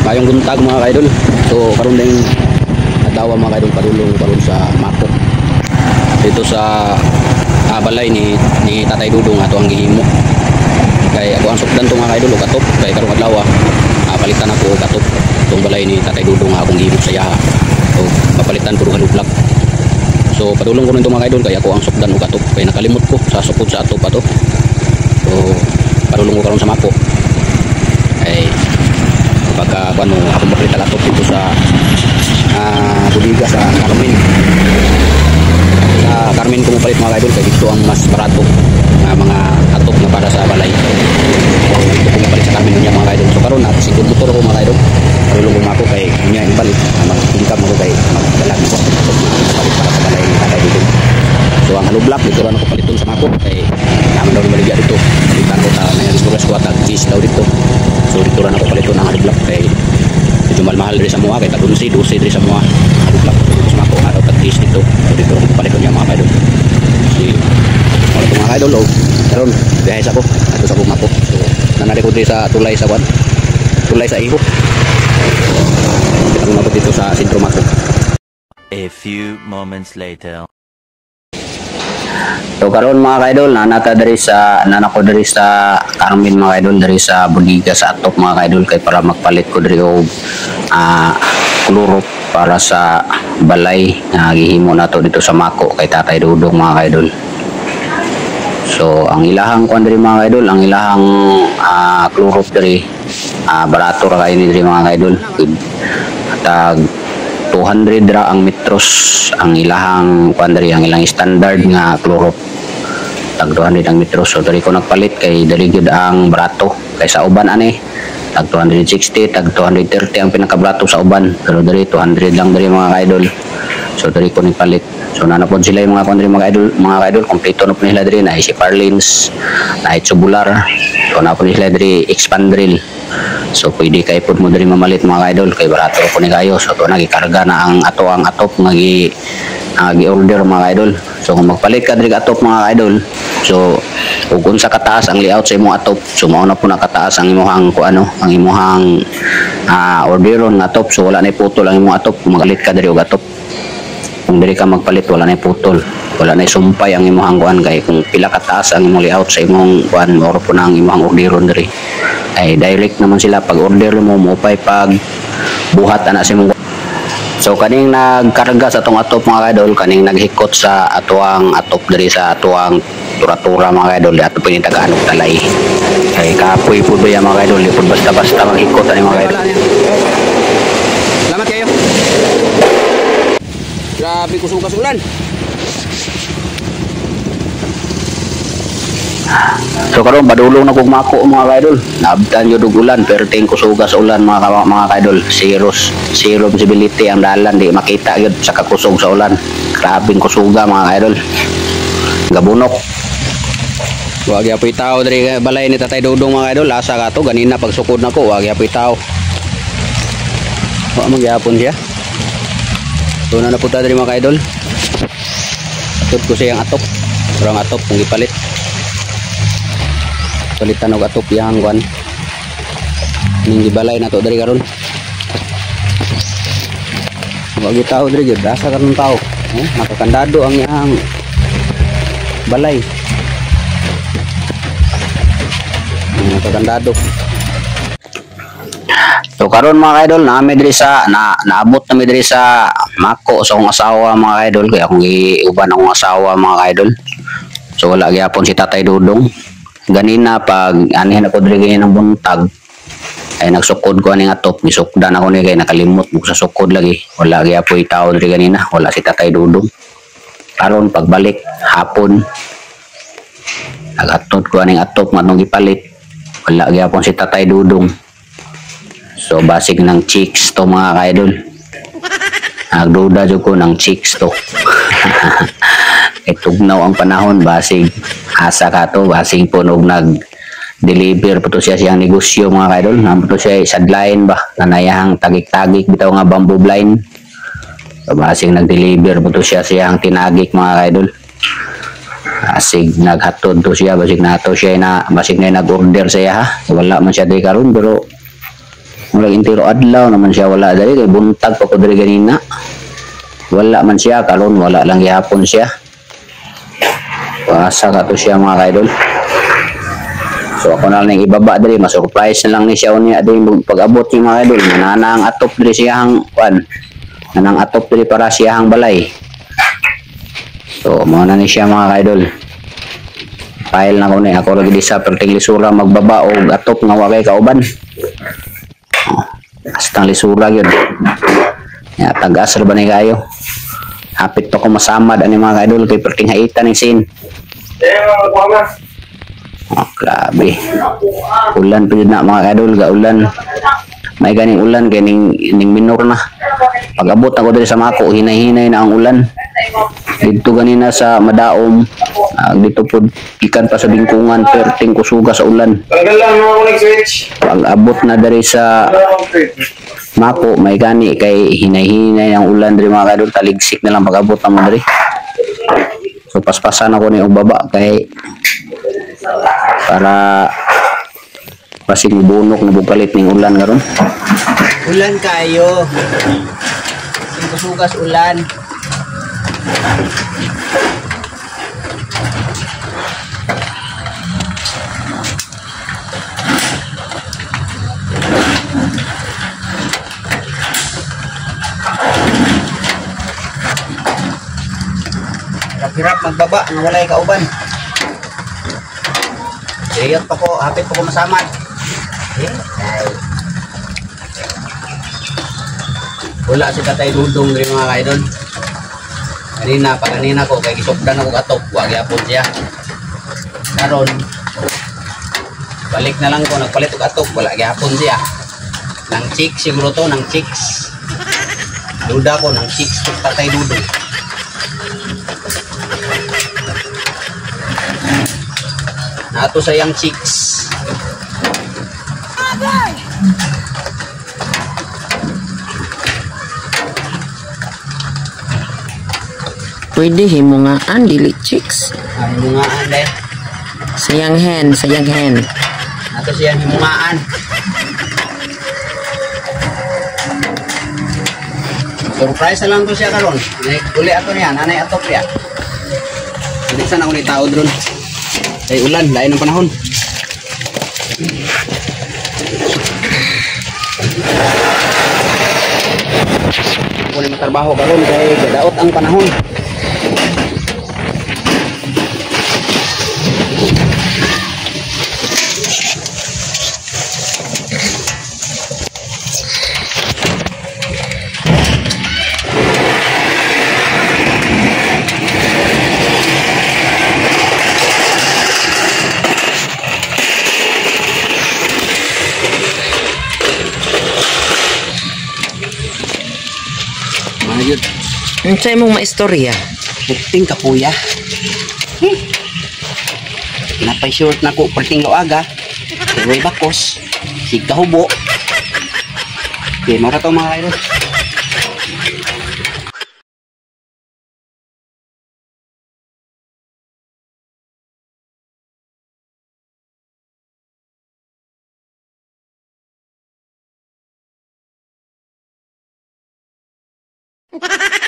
Mayong buntag mga kaidol. So karon ding adlaw mga kaidol padulong karon sa Mako. Dito sa balay ni Tatay Dudong ato ang gihimo. Kay ako ang sukdan to mga kaidol og atop kay karong adlaw palitan ako og atop tong balay ni Tatay Dudong akong gihimo sa yaha. So papalitan puro kalublak. So padulong ko nito mga kaidol kay ako ang sukdan og atop kay nakalimot ko sa sukod sa atop ato. So padulong ko karon sa Mako. Ay pagka ano ako maklita atop dito sa budiga sa Carmen. Sa Carmen ko palit mga kaidol kay dito ang mas barato mga atop na para sa balay. So dito ko palit sa Carmen niya mga kaidol. So karon na siguro motor ko mga kaidol. Padulong ko Mako kay niya ipalit mag-income mo kay magdalag ko palit para sa balay ni Tatay Dudong. So ang halublak dito ran ako paliton sa Mako kay naman daw maligya dito. Palitan ko ta na yung squad tag cheese daw dito. So dito ran ako paliton ang halublak kay medyo mahal diri sa mga kay tag 12 diri sa mga halublak sa Mako ato tag cheese dito. So dito ako paliton niya mga kaidol. Si mga kaidol karon biyahe sa ko ato sa Mako. So nanari ko diri sa tulay sa iho. Kita ko dito sa sentro Mako. A few moments later. So karon mga kaidol nanako diri sa Carmen mga kaidol diri sa budiga sa atop mga kaidol kay para magpalit ko diri og kloro para sa balay nga gihimo nato dito sa Mako kay Tatay Dudong mga kaidol. So ang ilahang kuan diri mga kaidol, ang ilahang kloro diri barato ra kay diri mga kaidol. Tag 200 ra ang metros ang ilahang kuan diri, ang ilang standard nga kloro. Tag 200 ang metros. So diri ko nagpalit kay diri gyud ang barato kay sa uban ani tag 260, tag 230 ang pinakabrato sa uban. Pero diri 200 lang diri mga kaidol. So diri ko nagpalit. So nanapod sila yung mga kuan diri mga kaidol, kompleto na po nila diri na si Parlins, na tubular. So napod sila diri expand drill. So pwede kay pud mo diri mamalit mga kaidol kay barato ko ni kayo. So to nagikarga na ang atop gi-order mga kaidol. So kung magpalit ka diri atop mga kaidol, so ug unsa kataas ang layout sa imong atop, so mao na po nakataas ang imong ang imong orderon nga atop. So wala na putol ang imong atop kung magalit ka diri og atop. Kung diri ka magpalit wala na putol, wala na sumpay ang imong kuan kay kung pila kataas ang imong layout sa imong kuan or po na ang imong orderon diri ay direct naman sila pag order mo upay pag buhat ana sa imong. So kaning nagkarga sa atong atop mga kaidol, kaning naghikot sa atuang atop diri sa atuang tura-tura mga kaidol, ato pini taga-anok talay kay kapoy pud ba mga kaidol, pud basta-basta maghikot ani mga kaidol. Salamat kayo. Grabe kusugas ulan. So karon padulong na kog Mako mga kaidol. Naabtan jud og ulan pero ting kusugas ulan mga kaidol. Zero visibility ang dalan, di makita gyud sa kakusog sa ulan. Grabing kusuga mga kaidol. Gabunok. Wa gyapon tao diri balay ni Tatay Dudong mga kaidol. Asa ka to ganina pagsukod nako wa gyapon tao. Wa man gyapon siya. So na napunta diri mga kaidol. Atop ko siyang atop. Kurang atop kung ipalit. Palitan og atop yang kuan. Ning gibalay nato diri karon. Wa gyud tao diri gyud, asa karon tao. Makakandado ang iyang balay. Makakandado. So karon mga kaidol naami diri sa naabot na mi diri sa Mako sa akong asawa mga kaidol kay akong giuban akong asawa mga kaidol. So wala gyapon si Tatay Dudong. Ganina pag anihan ako diri ng buntag ay nagsukod ko aning atop, gisukdan ako ni kay nakalimot mo sa sukod lagi. Wala gyapon tao diri ganina, wala si Tatay Dudong. Karon pagbalik hapon nagatod ko aning atop manong gipalit. Wala gyapon si Tatay Dudong. So basig ng chicks to mga kaidol. Nagduda jud ko ng chicks to. Itugnaw ang panahon basig asa ka to, basig po og nag-deliver po to siya siyang negosyo mga kaidol. Namo to siya sadlain ba nanayahang tagik-tagik bitaw nga bamboo blind. So basig nag-deliver po to siya siyang tinagik mga kaidol. Basig naghatod to siya, basig nato siya na basig na nag-order siya ha. Wala man siya di karon pero Murag intiro adlaw naman siya wala dali kay buntag pa ko diri ganina. Wala man siya karon wala lang gihapon siya. Asa ka to siya mga kaidol. So ako na lang ibaba diri ma-surprise na lang ni siya unya diri pag-abot ni mga kaidol. Nanana ang atop diri siyang kwan. Nanang atop diri para siyang balay. So mo na ni siya mga kaidol. File na ko ni ako lagi di sa perting lisura magbaba og atop nga wa kay kauban. Astang lisura yun. Ya, tagas ba ni kayo? Hapit pa ko masamad ani mga kaidol kay perting haitan ng sin. Oh, grabe. Ulan pa yun na mga kaidol, gaulan. May ganing ulan, ganing minor na. Pag-abot ako dito sa Mako, hinay-hinay na ang ulan. Dito ganina sa Madaom, dito po ikan pa sa Bingkungan, perting kusuga sa ulan. Pag-abot na dari sa Mako, may gani kay hinay-hinay ang ulan dari mga kaidol, taligsik na lang pag-abot na mo dari. So paspasan ako ni baba kay para pasing bunok na bupalit ning ulan karon. Ulan kayo. Sugas ulan. Hirap magbaba nang walay kauban. Siyot pa ko, hapit pa ko masamad. Wala si Tatay Dudong rin mga kaidol. Kanina ko, kay gisopdan ako katok, wag yapon siya. Karon, balik na lang ko, nagpalit ko katok, wala yapon siya. Nang chicks siguro to, nang chicks. Duda ko, nang chicks to Tatay Dudong. Nato sayang chicks. Pwede himungaan dili chicks. Ang himungaan dahil. Sayang hen, sayang hen. Nato siyang himungaan. Surprise na lang to siya karon. Uli ato niya, nanay atop niya. Hindi sana ulit tao dron. Ay ulan, lain ng panahon. Kung matrabaho karon kay gadaot ang panahon. Mayud. Unsay mong maistorya? Bukting kapuya. Napay short na ko perting loaga. Iway bakos. Sig kahubo. Okay, mara to mga kaidol. Ha ha ha!